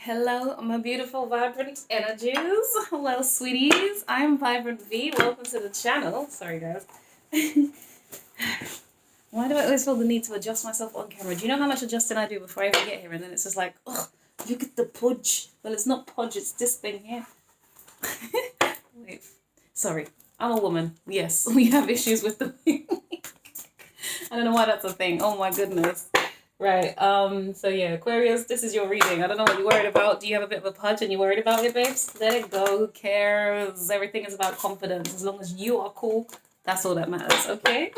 Hello, my beautiful vibrant energies. Hello, sweeties. I'm Vibrant V. Welcome to the channel. Sorry, guys. Why do I always feel the need to adjust myself on camera? Do you know how much adjusting I do before I even get here? And then it's just like, oh, look at the podge. Well, it's not podge, it's this thing here. Wait. Sorry. I'm a woman. Yes, we have issues with the I don't know why that's a thing. Oh my goodness. Right. So yeah, Aquarius, this is your reading. I don't know what you're worried about. Do you have a bit of a pudge and you're worried about it, babes? Let it go. Who cares? Everything is about confidence. As long as you are cool, that's all that matters, okay?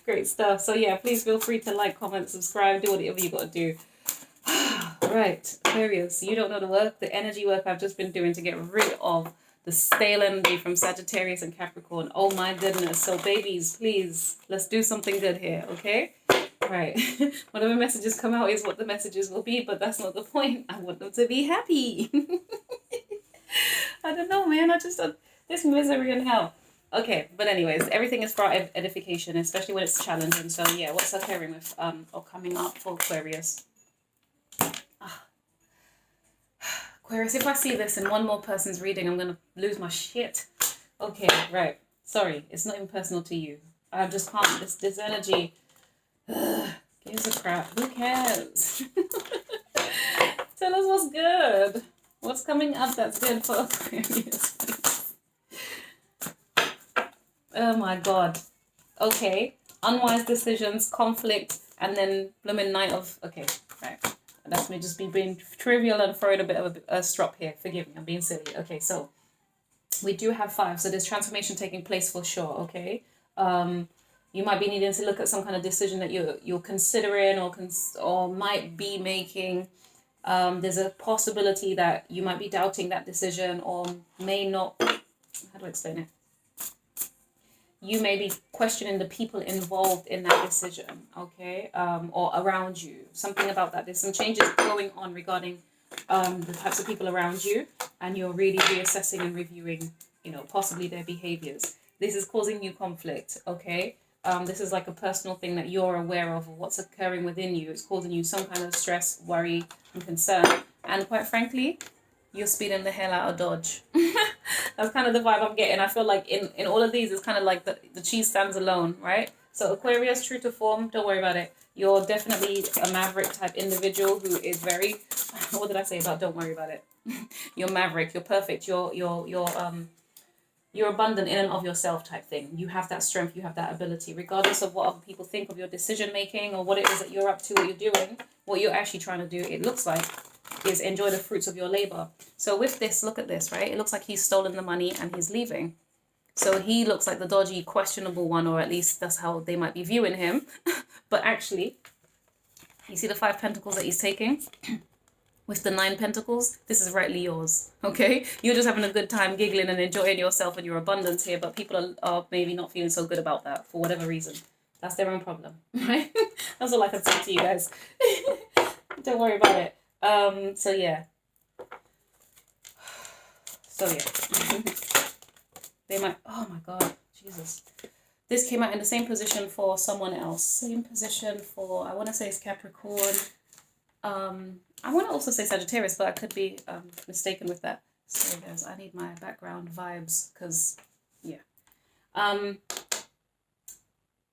Great stuff. So yeah, please feel free to like, comment, subscribe, do whatever you gotta do. Right, Aquarius, you don't know the work, the energy work I've just been doing to get rid of the stale energy from Sagittarius and Capricorn. Oh my goodness. So babies, please, let's do something good here, okay? Right. Whatever messages come out is what the messages will be, but that's not the point. I want them to be happy. I don't know, man. This misery and hell. Okay, but anyways, everything is for our edification, especially when it's challenging. So yeah, what's occurring with or coming up for Aquarius? Aquarius, if I see this in one more person's reading, I'm gonna lose my shit. Okay, right. Sorry, it's not even personal to you. I just can't. This energy. Gives a crap. Who cares? Tell us what's good. What's coming up that's good for Aquarius? Oh my god. Okay. Unwise decisions, conflict, and then blooming night of... Okay, right. That's me just being trivial and throwing a bit of a strop here. Forgive me, I'm being silly. Okay, so we do have 5. So there's transformation taking place for sure, okay? You might be needing to look at some kind of decision that you're considering or might be making. There's a possibility that you might be doubting that decision or may not. How do I explain it? You may be questioning the people involved in that decision, okay? Or around you. Something about that. There's some changes going on regarding the types of people around you, and you're really reassessing and reviewing, possibly their behaviors. This is causing you conflict, okay? This is like a personal thing that you're aware of what's occurring within you. It's causing you some kind of stress, worry, and concern. And quite frankly, you're speeding the hell out of Dodge. That's kind of the vibe I'm getting. I feel like in all of these, it's kind of like the cheese stands alone, right? So Aquarius, true to form, don't worry about it. You're definitely a maverick type individual who is very, what did I say about don't worry about it? You're maverick, you're perfect, you're abundant in and of yourself type thing. You have that strength, you have that ability, regardless of what other people think of your decision making or what it is that you're up to, what you're doing, what you're actually trying to do, it looks like, is enjoy the fruits of your labor. So with this, look at this, right? It looks like he's stolen the money and he's leaving. So he looks like the dodgy, questionable one, or at least that's how they might be viewing him. But actually, you see the 5 pentacles that he's taking? With the 9 pentacles, this is rightly yours, okay? You're just having a good time giggling and enjoying yourself and your abundance here, but people are maybe not feeling so good about that for whatever reason. That's their own problem, right? That's all I can say to you guys. Don't worry about it. So yeah. They might, oh my God, Jesus. This came out in the same position for someone else. Same position for, I want to say it's Capricorn. I want to also say Sagittarius, but I could be mistaken with that. Sorry guys, I need my background vibes because, yeah.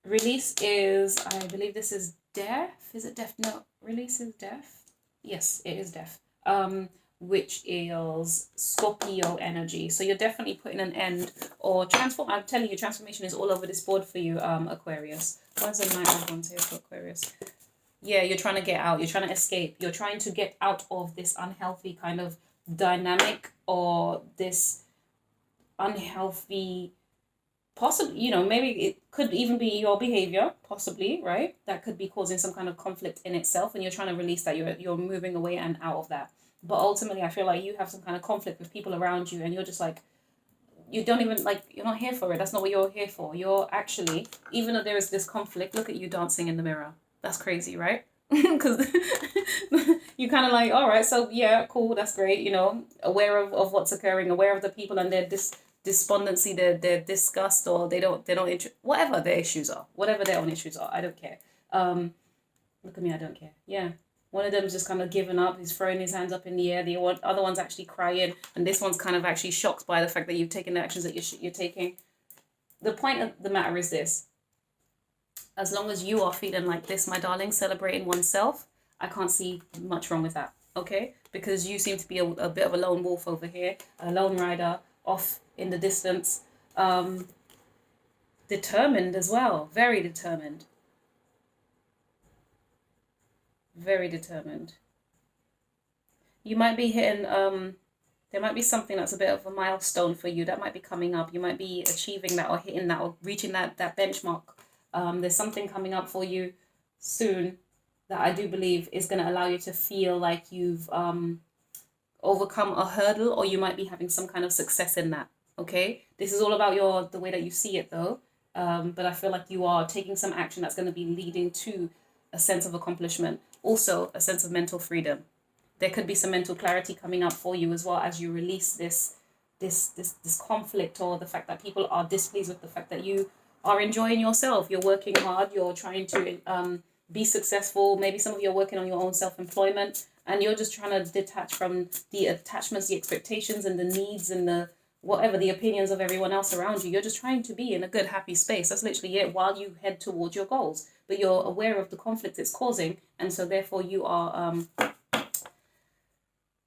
Release is, I believe this is death. Is it death? No, release is death. Yes, it is death. Which is Scorpio energy. So you're definitely putting an end or transform. I'm telling you, transformation is all over this board for you, Aquarius. Where's the Knight of Wands here for Aquarius? Yeah, you're trying to get out. You're trying to escape. You're trying to get out of this unhealthy kind of dynamic or this unhealthy, possibly, maybe it could even be your behavior, possibly, right? That could be causing some kind of conflict in itself, and you're trying to release that. You're moving away and out of that. But ultimately, I feel like you have some kind of conflict with people around you, and you're just like, you don't even, you're not here for it. That's not what you're here for. You're actually, even though there is this conflict, look at you dancing in the mirror. That's crazy, right? Because you kind of like, all right, so yeah, cool, that's great, aware of what's occurring, aware of the people and their despondency, their disgust, or they don't whatever their issues are, whatever their own issues are, I don't care. Look at me, I don't care. Yeah, One of them's just kind of given up. He's throwing his hands up in the air. The other one's actually crying. And this one's kind of actually shocked by the fact that you've taken the actions that you're taking. The point of the matter is this. As long as you are feeling like this, my darling, celebrating oneself, I can't see much wrong with that, okay? Because you seem to be a bit of a lone wolf over here, a lone rider off in the distance, determined as well, very determined. Very determined. You might be hitting, there might be something that's a bit of a milestone for you that might be coming up. You might be achieving that or hitting that or reaching that benchmark. There's something coming up for you soon that I do believe is going to allow you to feel like you've overcome a hurdle, or you might be having some kind of success in that, okay? This is all about the way that you see it though, but I feel like you are taking some action that's going to be leading to a sense of accomplishment, also a sense of mental freedom. There could be some mental clarity coming up for you as well as you release this conflict, or the fact that people are displeased with the fact that you are enjoying yourself. You're working hard, you're trying to be successful. Maybe some of you are working on your own self-employment, and you're just trying to detach from the attachments, the expectations, and the needs, and the whatever, the opinions of everyone else around you. You're just trying to be in a good, happy space. That's literally it, while you head towards your goals. But you're aware of the conflict it's causing, and so therefore you are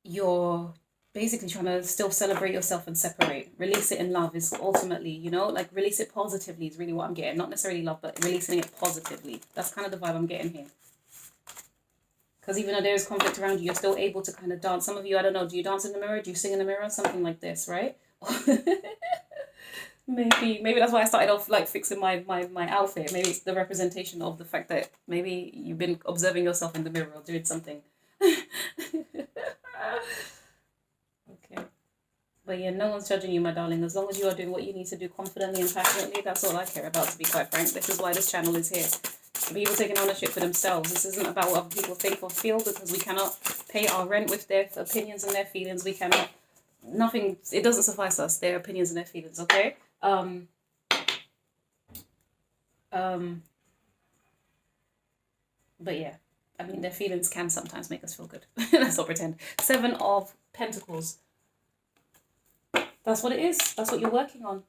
you're basically trying to still celebrate yourself and separate. Release it in love is ultimately, you know, like release it positively is really what I'm getting. Not necessarily love, but releasing it positively. That's kind of the vibe I'm getting here. Because even though there's conflict around you, you're still able to kind of dance. Some of you, I don't know, do you dance in the mirror? Do you sing in the mirror? Something like this, right? Maybe that's why I started off like fixing my outfit. Maybe it's the representation of the fact that maybe you've been observing yourself in the mirror or doing something. Okay. But yeah, no one's judging you, my darling. As long as you are doing what you need to do confidently and passionately, that's all I care about, to be quite frank. This is why this channel is here. People taking ownership for themselves. This isn't about what other people think or feel, because we cannot pay our rent with their opinions and their feelings. We cannot, nothing, it doesn't suffice us, their opinions and their feelings, okay? But yeah, I mean, their feelings can sometimes make us feel good. Let's not pretend. 7 of Pentacles. That's what it is. That's what you're working on.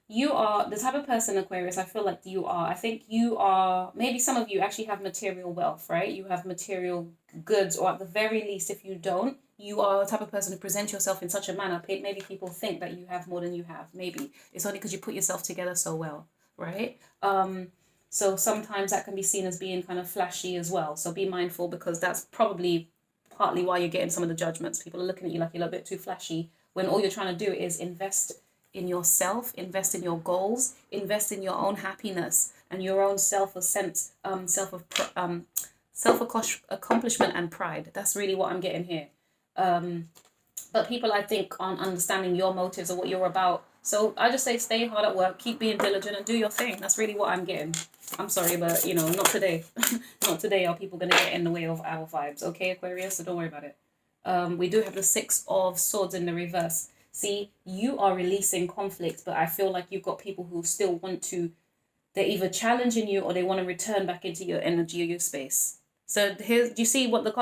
You are the type of person, Aquarius, I feel like you are. I think you are, maybe some of you actually have material wealth, right? You have material goods, or at the very least, if you don't, you are the type of person who presents yourself in such a manner. Maybe people think that you have more than you have. Maybe it's only because you put yourself together so well, right? So sometimes that can be seen as being kind of flashy as well. So be mindful, because that's probably partly why you're getting some of the judgments. People are looking at you like you're a little bit too flashy, when all you're trying to do is invest in yourself, invest in your goals, invest in your own happiness and your own self-accomplishment and pride. That's really what I'm getting here. But people, I think, aren't understanding your motives or what you're about. So I just say stay hard at work, keep being diligent, and do your thing. That's really what I'm getting. I'm sorry, but, you know, not today. Not today are people going to get in the way of our vibes. Okay, Aquarius? So don't worry about it. We do have the 6 of Swords in the reverse. See, you are releasing conflict, but I feel like you've got people who still want to, they're either challenging you or they want to return back into your energy or your space. So here's, do you see what the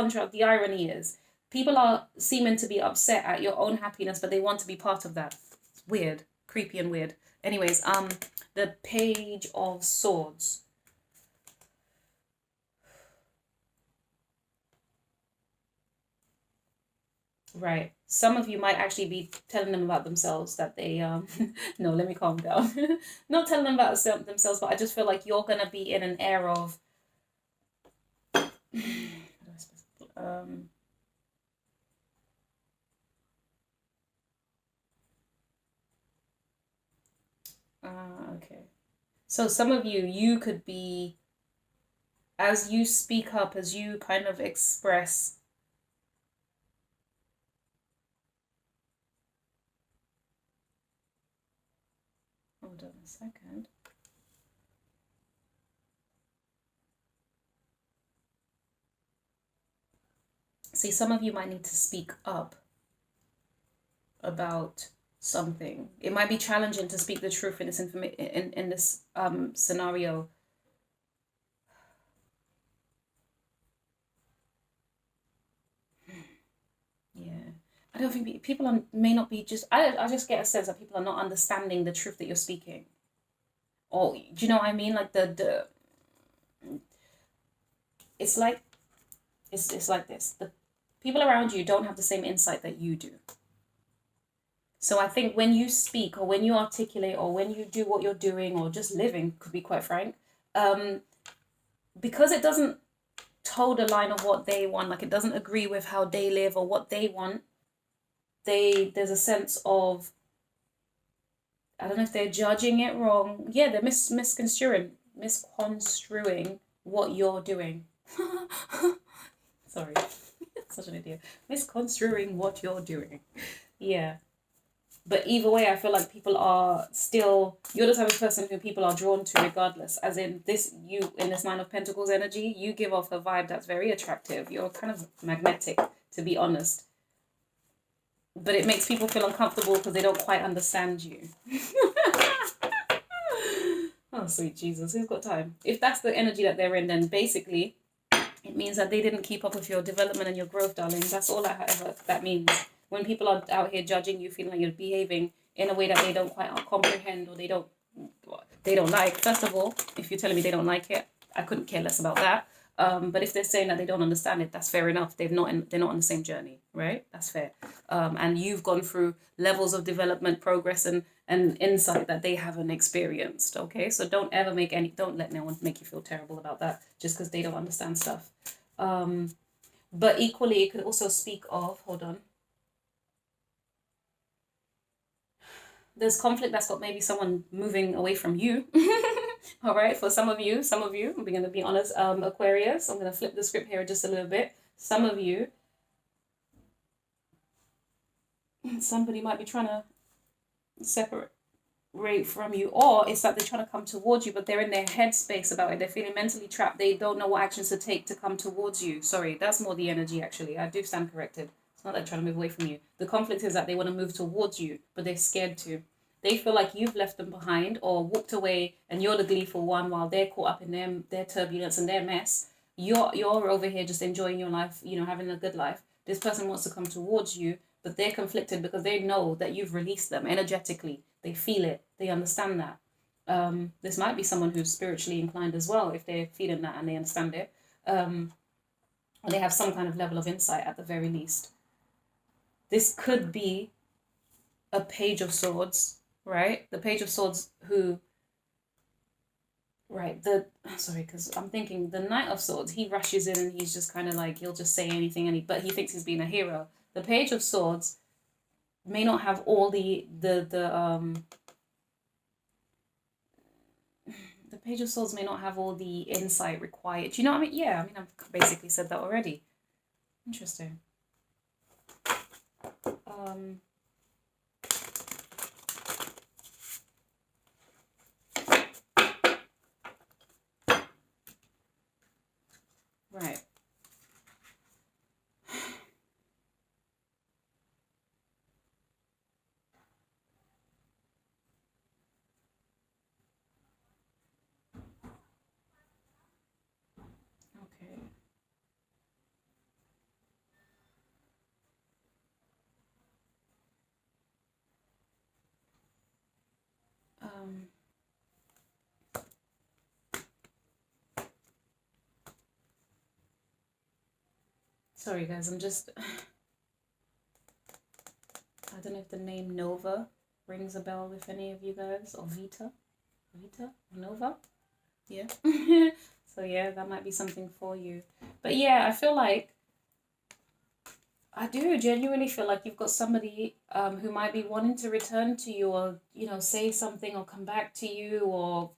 irony is? People are seeming to be upset at your own happiness, but they want to be part of that. It's weird, creepy and weird. Anyways, the Page of Swords. Right. Some of you might actually be telling them about themselves that they, no, let me calm down. Not telling them about themselves, but I just feel like you're going to be in an air of, okay. So some of you could be, as you speak up, as you kind of express, hold on a second. See, some of you might need to speak up about something. It might be challenging to speak the truth in this in this scenario. don't think people may not be just, I just get a sense that people are not understanding the truth that you're speaking. Or, do you know what I mean? Like it's like, it's like this. The people around you don't have the same insight that you do. So I think when you speak or when you articulate or when you do what you're doing or just living, could be quite frank, because it doesn't toe the line of what they want, like it doesn't agree with how they live or what they want, there's a sense of, I don't know if they're judging it wrong. Yeah, they're misconstruing what you're doing. Sorry, such an idiot. Misconstruing what you're doing. Yeah. But either way, I feel like people are still, you're the type of person who people are drawn to regardless. As in this, you in this Nine of Pentacles energy, you give off a vibe that's very attractive. You're kind of magnetic, to be honest. But it makes people feel uncomfortable because they don't quite understand you. Oh, sweet Jesus, who's got time? If that's the energy that they're in, then basically it means that they didn't keep up with your development and your growth, darling. That's all that means. When people are out here judging you, feeling like you're behaving in a way that they don't quite comprehend or they don't like. First of all, if you're telling me they don't like it, I couldn't care less about that. But if they're saying that they don't understand it, that's fair enough. They're not on the same journey, right? That's fair. And you've gone through levels of development, progress, and insight that they haven't experienced. Okay, so don't let no one make you feel terrible about that just because they don't understand stuff. But equally, it could also speak of, hold on. There's conflict that's got maybe someone moving away from you. All right, for some of you, I'm going to be honest, Aquarius, I'm going to flip the script here just a little bit. Some of you, somebody might be trying to separate from you, or it's like they're trying to come towards you, but they're in their headspace about it. They're feeling mentally trapped. They don't know what actions to take to come towards you. Sorry, that's more the energy, actually. I do stand corrected. It's not that they're trying to move away from you. The conflict is that they want to move towards you, but they're scared to. They feel like you've left them behind or walked away and you're the gleeful one while they're caught up in their turbulence and their mess. You're over here just enjoying your life, having a good life. This person wants to come towards you, but they're conflicted because they know that you've released them energetically. They feel it. They understand that. This might be someone who's spiritually inclined as well, if they're feeling that and they understand it. Or they have some kind of level of insight at the very least. This could be a Page of Swords, right? The Page of Swords because I'm thinking the Knight of Swords, he rushes in and he's just kind of like, he'll just say anything, but he thinks he's being a hero. The Page of Swords may not have all the Page of Swords may not have all the insight required. Do you know what I mean? Yeah, I mean, I've basically said that already. Interesting. Right. Okay. Sorry guys, I don't know if the name Nova rings a bell with any of you guys, or Vita, Nova, yeah. So yeah, that might be something for you. But yeah, I do genuinely feel like you've got somebody who might be wanting to return to you, or say something or come back to you, or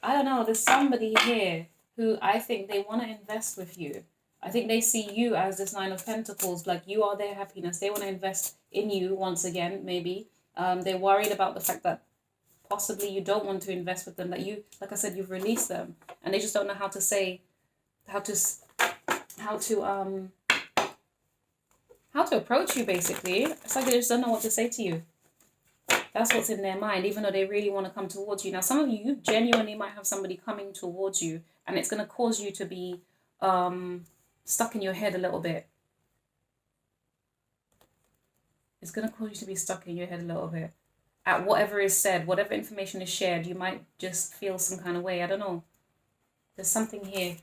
I don't know, there's somebody here who I think they want to invest with you. I think they see you as this Nine of Pentacles, like you are their happiness. They want to invest in you once again, maybe. They're worried about the fact that possibly you don't want to invest with them, that you, like I said, you've released them, and they just don't know how to approach you, basically. It's like they just don't know what to say to you. That's what's in their mind, even though they really want to come towards you. Now, some of you genuinely might have somebody coming towards you, and it's going to cause you to be stuck in your head a little bit. It's going to cause you to be stuck in your head a little bit. At whatever is said, whatever information is shared, you might just feel some kind of way. I don't know. There's something here.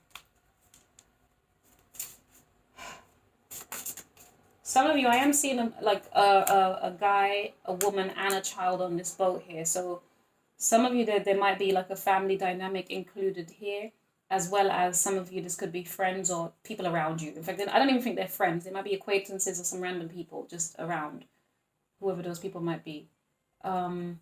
Some of you, I am seeing a guy, a woman, and a child on this boat here. So some of you, there might be like a family dynamic included here, as well as some of you, this could be friends or people around you. In fact, I don't even think they're friends. They might be acquaintances or some random people just around, whoever those people might be. But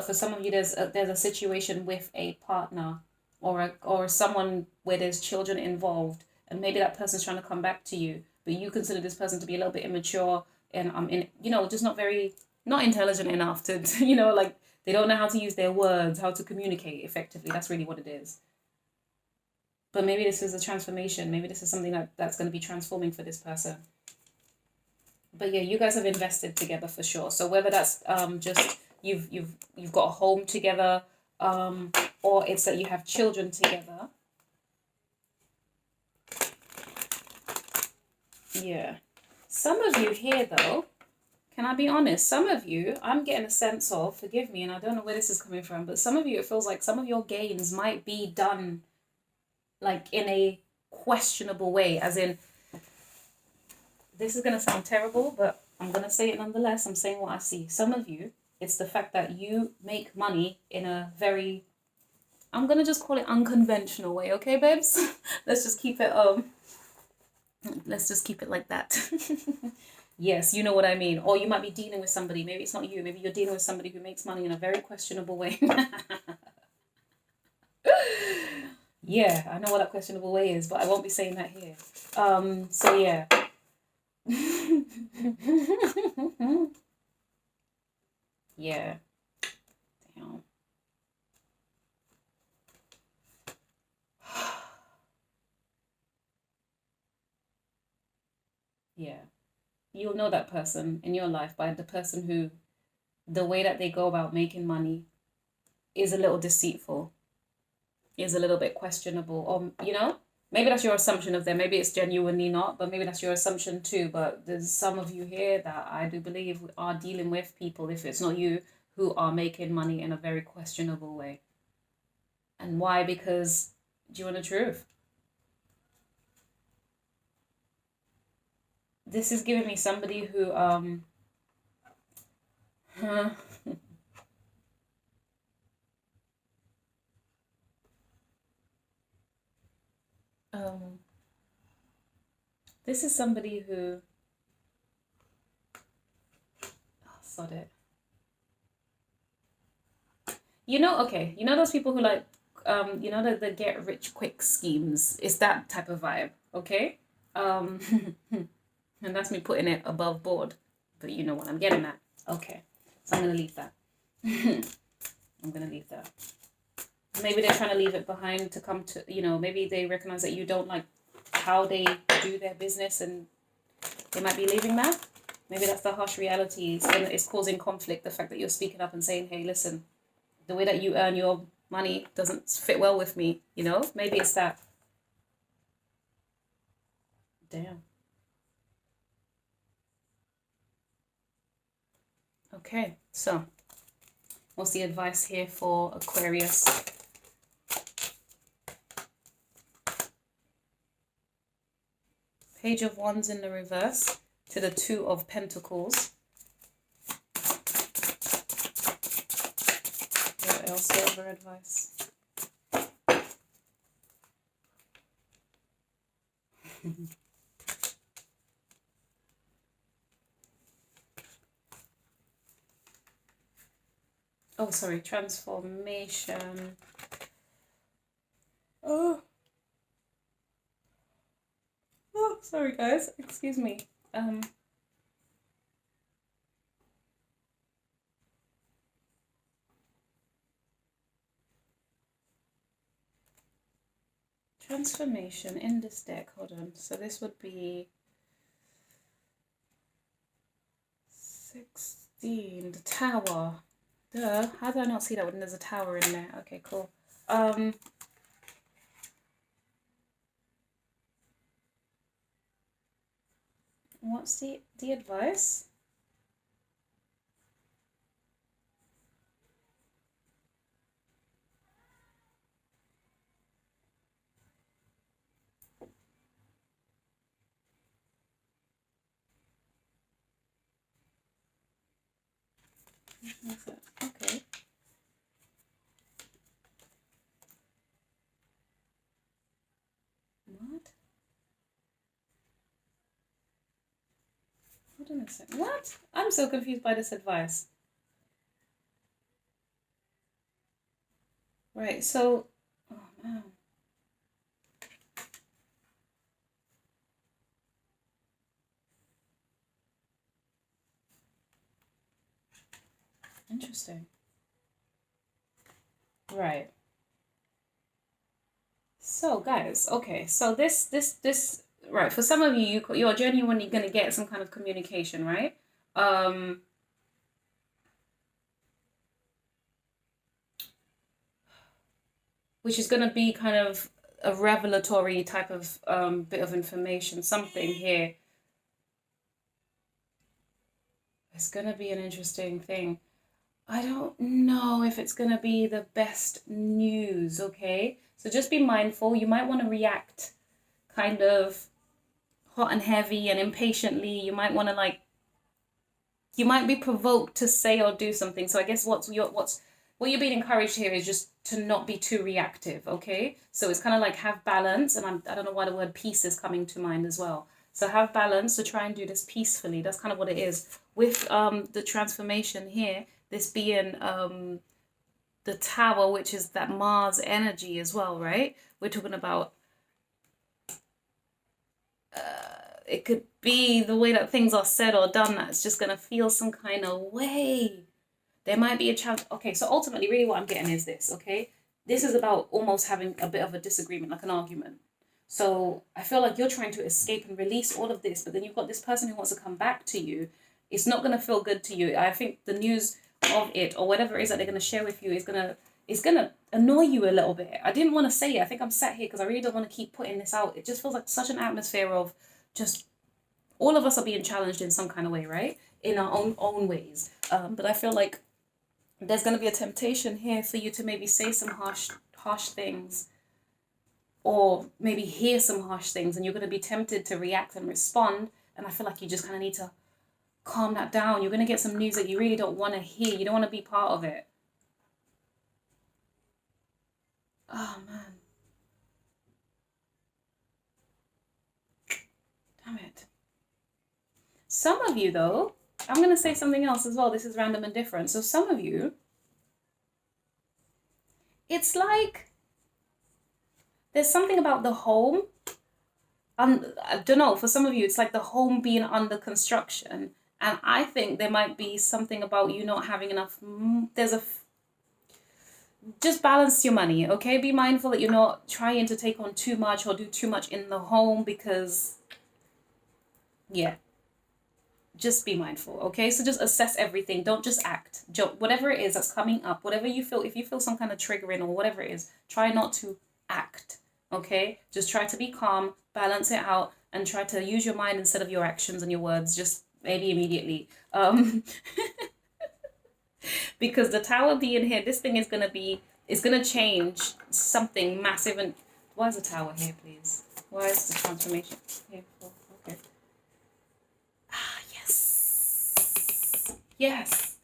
for some of you, there's a situation with a partner or someone where there's children involved, and maybe that person's trying to come back to you, but you consider this person to be a little bit immature and just not intelligent enough to like they don't know how to use their words, how to communicate effectively. That's really what it is. But maybe this is a transformation. Maybe this is something that's going to be transforming for this person. But yeah, you guys have invested together for sure. So whether that's just you've got a home together, or it's that you have children together. Yeah. Some of you here though, can I be honest? Some of you, I'm getting a sense of, forgive me, and I don't know where this is coming from, but some of you, it feels like some of your gains might be done like in a questionable way, as in, this is going to sound terrible, but I'm going to say it nonetheless. I'm saying what I see. Some of you, it's the fact that you make money in a very, I'm going to just call it unconventional way, okay, babes? Let's just keep it like that. Yes, you know what I mean. Or you might be dealing with somebody, maybe it's not you, maybe you're dealing with somebody who makes money in a very questionable way. Yeah, I know what that questionable way is, but I won't be saying that here. So yeah. Yeah. Damn. Yeah. You'll know that person in your life by the person who, the way that they go about making money is a little deceitful, is a little bit questionable, or maybe that's your assumption of them. Maybe it's genuinely not, but maybe that's your assumption too. But there's some of you here that I do believe are dealing with people, if it's not you, who are making money in a very questionable way. And why? Because, do you want the truth? This is giving me somebody who this is somebody who, sod it. Okay, those people who like, the get rich quick schemes. It's that type of vibe, okay? And that's me putting it above board, but you know what I'm getting at. Okay, so I'm gonna leave that. I'm gonna leave that. Maybe they're trying to leave it behind to come to, maybe they recognize that you don't like how they do their business and they might be leaving that. Maybe that's the harsh reality. It's causing conflict, the fact that you're speaking up and saying, hey, listen, the way that you earn your money doesn't fit well with me, Maybe it's that. Damn. Okay, so what's the advice here for Aquarius? Page of Wands in the reverse to the Two of Pentacles. What else? Other advice? Oh, sorry, transformation. Oh, sorry guys, excuse me. Transformation in this deck, hold on. So this would be 16, the Tower. Duh, how do I not see that when there's a tower in there? Okay, cool. What's the advice? Okay. What? Hold on a second. What? I'm so confused by this advice. Right, so, oh man. Interesting. Right. So guys, okay, so this right, for some of you, you're genuinely going to get some kind of communication, right? Which is going to be kind of a revelatory type of bit of information, something here. It's going to be an interesting thing. I don't know if it's going to be the best news, okay? So just be mindful. You might want to react kind of hot and heavy and impatiently. You might want to like, you might be provoked to say or do something. So I guess what you're being encouraged here is just to not be too reactive, okay? So it's kind of like have balance, and I don't know why the word peace is coming to mind as well. So have balance, to try and do this peacefully. That's kind of what it is. With the transformation here, this being the Tower, which is that Mars energy as well, right? We're talking about it could be the way that things are said or done that's just going to feel some kind of way. There might be a chance. Okay, so ultimately, really what I'm getting is this, okay? This is about almost having a bit of a disagreement, like an argument. So I feel like you're trying to escape and release all of this, but then you've got this person who wants to come back to you. It's not going to feel good to you. I think the news of it, or whatever it is that they're going to share with you, is going to annoy you a little bit. I didn't want to say it. I think I'm sat here because I really don't want to keep putting this out. It just feels like such an atmosphere of just all of us are being challenged in some kind of way, right? In our own ways. But I feel like there's going to be a temptation here for you to maybe say some harsh things, or maybe hear some harsh things, and you're going to be tempted to react and respond. And I feel like you just kind of need to calm that down. You're going to get some news that you really don't want to hear. You don't want to be part of it. Oh, man. Damn it. Some of you, though, I'm going to say something else as well. This is random and different. So some of you, it's like there's something about the home. I don't know, for some of you, it's like the home being under construction. And I think there might be something about you not having enough. Just balance your money, okay? Be mindful that you're not trying to take on too much or do too much in the home, because, yeah. Just be mindful, okay? So just assess everything. Don't just act. Whatever it is that's coming up, whatever you feel, if you feel some kind of triggering or whatever it is, try not to act, okay? Just try to be calm, balance it out, and try to use your mind instead of your actions and your words, just maybe immediately. Because the Tower being here, this thing is going to change something massive. And why is the Tower here, please? Why is the transformation here? Okay. Yes.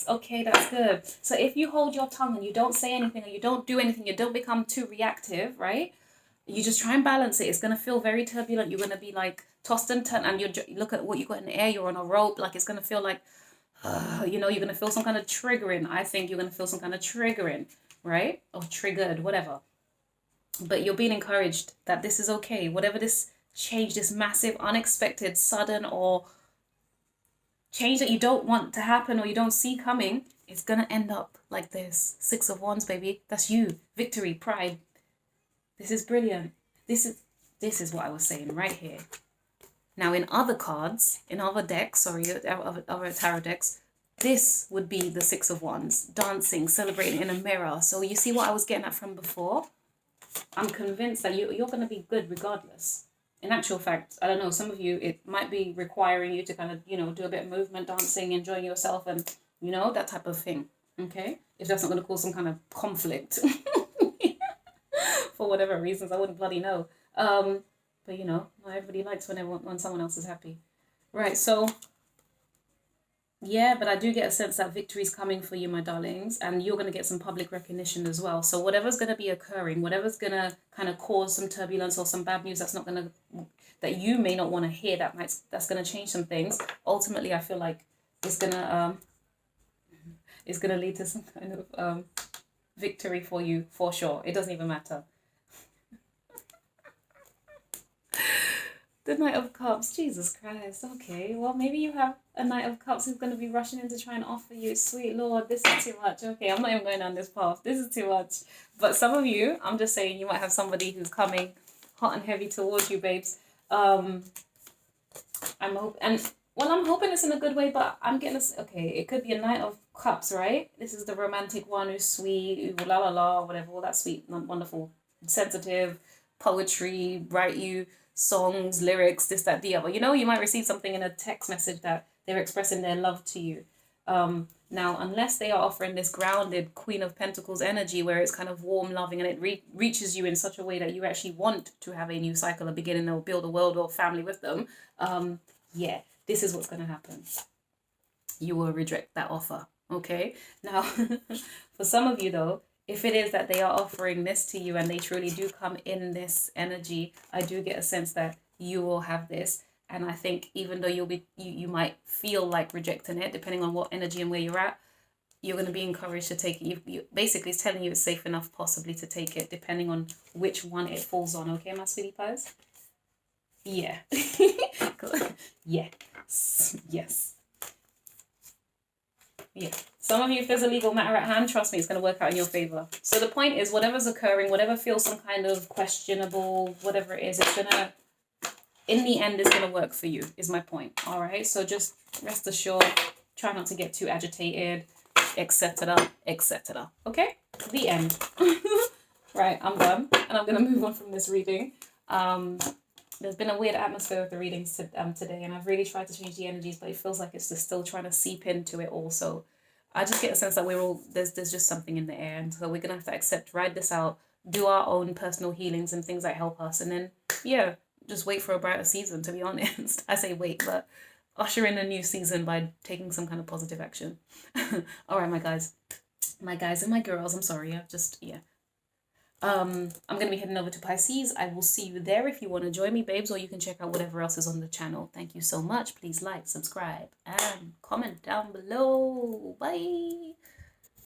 Okay, that's good. So if you hold your tongue and you don't say anything, or you don't do anything, you don't become too reactive, right? You just try and balance it. It's going to feel very turbulent. You're going to be like tossed and turned, and you look at what you got in the air. You're on a rope. Like, it's going to feel like, you're going to feel some kind of triggering. I think you're going to feel some kind of triggering, right? Or triggered, whatever. But you're being encouraged that this is okay. Whatever this change, this massive, unexpected, sudden, or change that you don't want to happen or you don't see coming, it's going to end up like this. 6 of Wands, baby. That's you. Victory, pride. This is brilliant. This is what I was saying right here. Now, in other cards, in other decks, other tarot decks, this would be the 6 of Wands, dancing, celebrating in a mirror. So you see what I was getting at from before? I'm convinced that you're going to be good regardless. in actual fact, I don't know, some of you, it might be requiring you to kind of, you know, do a bit of movement, dancing, enjoying yourself, and, you know, that type of thing. Okay? If that's not going to cause some kind of conflict for whatever reasons, I wouldn't bloody know. But, you know, not everybody likes when someone else is happy. Right, so yeah, but I do get a sense that victory is coming for you, my darlings, and you're going to get some public recognition as well. So whatever's going to be occurring, whatever's going to kind of cause some turbulence or some bad news that you may not want to hear, that's going to change some things. Ultimately, I feel like it's going to lead to some kind of victory for you, for sure. It doesn't even matter. The Knight of Cups, Jesus Christ. Okay, well, maybe you have a Knight of Cups who's going to be rushing in to try and offer you, sweet Lord, this is too much. Okay, I'm not even going down this path. This is too much. But some of you, I'm just saying, you might have somebody who's coming hot and heavy towards you, babes. I'm hoping it's in a good way, but I'm getting okay, it could be a Knight of Cups, right? This is the romantic one who's sweet, la la la, whatever, all that sweet, wonderful, sensitive, poetry, write you songs, lyrics, this, that, the other. You know, you might receive something in a text message that they're expressing their love to you. Now, unless they are offering this grounded Queen of Pentacles energy where it's kind of warm, loving, and it reaches you in such a way that you actually want to have a new cycle, a beginning, or build a world or family with them, yeah, this is what's going to happen. You will reject that offer, okay? Now, for some of you, though, if it is that they are offering this to you and they truly do come in this energy, I do get a sense that you will have this. And I think even though you might feel like rejecting it, depending on what energy and where you're at, you're going to be encouraged to take it. You basically, it's telling you it's safe enough possibly to take it, depending on which one it falls on. Okay, my sweetie pies? Yeah. Yeah. Yes. Yeah. Some of you, if there's a legal matter at hand, trust me, it's going to work out in your favor. So the point is, whatever's occurring, whatever feels some kind of questionable, whatever it is, it's going to, in the end, it's going to work for you, is my point. All right? So just rest assured, try not to get too agitated, etc., etc. Okay? The end. Right, I'm done. And I'm going to move on from this reading. There's been a weird atmosphere with the readings today, and I've really tried to change the energies, but it feels like it's just still trying to seep into it also. I just get a sense that we're all, there's just something in the air, and so we're going to have to accept, ride this out, do our own personal healings and things that help us, and then, yeah, just wait for a brighter season, to be honest. I say wait, but usher in a new season by taking some kind of positive action. All right, my guys and my girls, I'm sorry, I've just, yeah. I'm going to be heading over to Pisces. I will see you there if you want to join me, babes, or you can check out whatever else is on the channel. Thank you so much. Please like, subscribe, and comment down below. Bye.